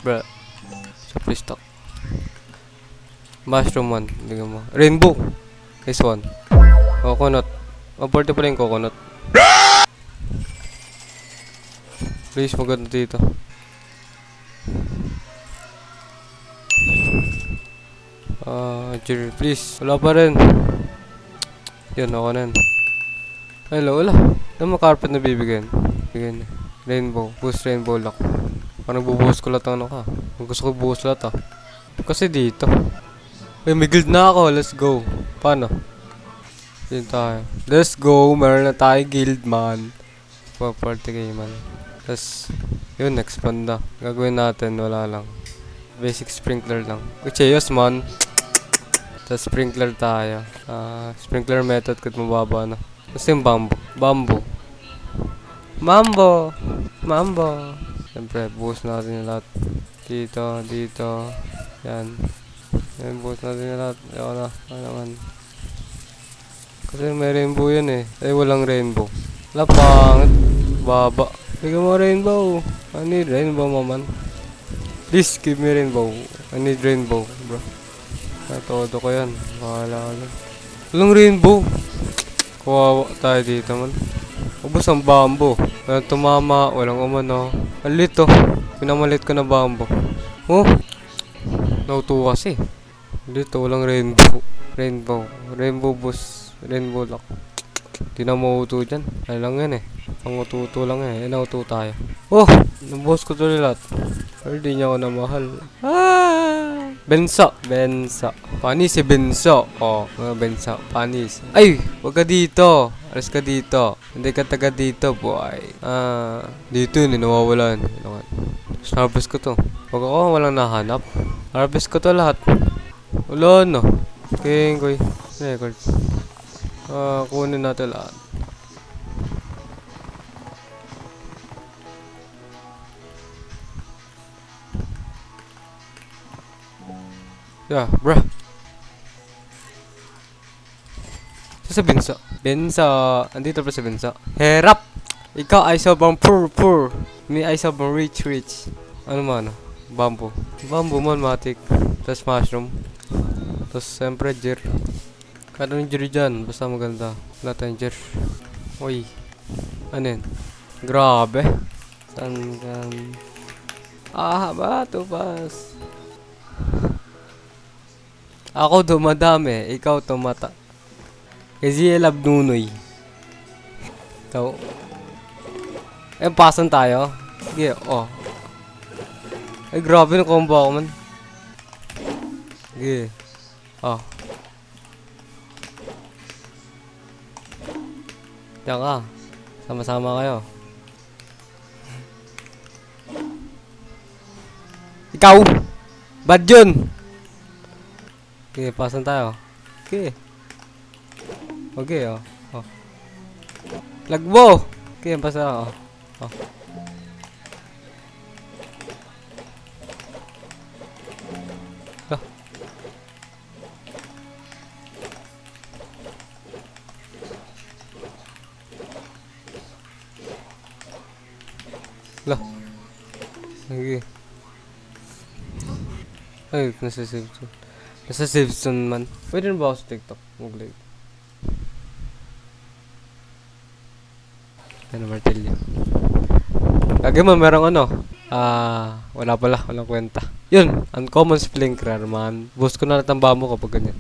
Bruh. So please talk. Mushroom 1. Bigyan mo. Rainbow. Nice one. Coconut. Maporte pala yung coconut. Please, maganda dito. Jerry, please. Wala pa rin. Yun, ako na yun. Hello, wala. Ano mga carpet na bibigyan? Bigyan. Rainbow. Boost rainbow lock. Parang bubuhos ko lahat ng ano ka. Gusto ko buhos lahat ah. Kasi dito. Uy, may guild na ako. Let's go. Paano? Yun tayo. Let's go. Meron na tayo guild man. Party game man. Tapos, yun, expand na. Gagawin natin, wala lang. Basic sprinkler lang. Cheers man. Tapos sprinkler tayo. Sprinkler method kahit mababa na. Tapos yung bamboo. Bamboo. Mambo! Mambo! Siyempre, buhos natin yung lahat. Dito, dito. Yan. Yan, buhos natin yung lahat. Ayaw na. Ayaw naman. Kasi may rainbow yun eh. Eh, walang rainbow. Lapang. Baba. Bigyan mo rainbow. I need rainbow, maman. Please, give me rainbow. I need rainbow, bro. Todo ko yan. Bahala ka lang. Walang rainbow. Kawawa tayo dito, man. Ubus ang bamboo. Walang tumama. Walang umano. Ang lit, oh. Pinamalit ko na bamboo. Oh. Nauto kasi. Dito, walang rainbow. Rainbow. Rainbow boost. Rainbow lock. Di na mauto dyan. Ano lang yan eh. Ang ututo lang eh. Inauto tayo. Oh! Nabuhos ko tuloy lahat. Pero di niya ako namahal. Ah! Benso. Benso. Panis si Benso. Oh, mga Benso. Panis. Ay! Huwag ka dito. Alas ka dito. Hindi ka taga dito, boy. Dito yun. Nawawalan. Harvest ko to. Huwag ako walang nahanap. Harvest ko to lahat. Wala no. Kengoy. Record. Kunin natin lahat. Yeah, bruh. Sa Benso. Benso. Andito pa sa Benso. Herap! Ikaw ay sobrang poor. Me ay sobrang rich. Ano man? Bamboo. Bamboo man, matik. Tapos mushroom. Tapos siyempre, jer. Kano yung jer dyan? Basta maganda. Wala tayong jer. Uy. Ano yun? Grabe. Saan kan? Bato pas. Ako dumadami, ikaw tumata. Kasi love nunoy. So, pasan tayo. Sige, oh. Ay, grabe na combo ako man. Sige. Oh. Diyan ka. Sama-sama kayo. Ikaw! Bad yun! Okay, pasan tayo. Okay. Okay, oh. Oh. Lagbo! Okay, pasa ako. Oh. Ah. Lah. Okay. Ay, nasa save zone. Nasa save zone man. Pwede na ba ako sa TikTok? Mag-live. Ano martilyo? Lagi mo merong ano? Wala pala. Walang kwenta. Yun! Uncommon sprinkler man. Boost ko na lahat ng bamo kapag ganyan.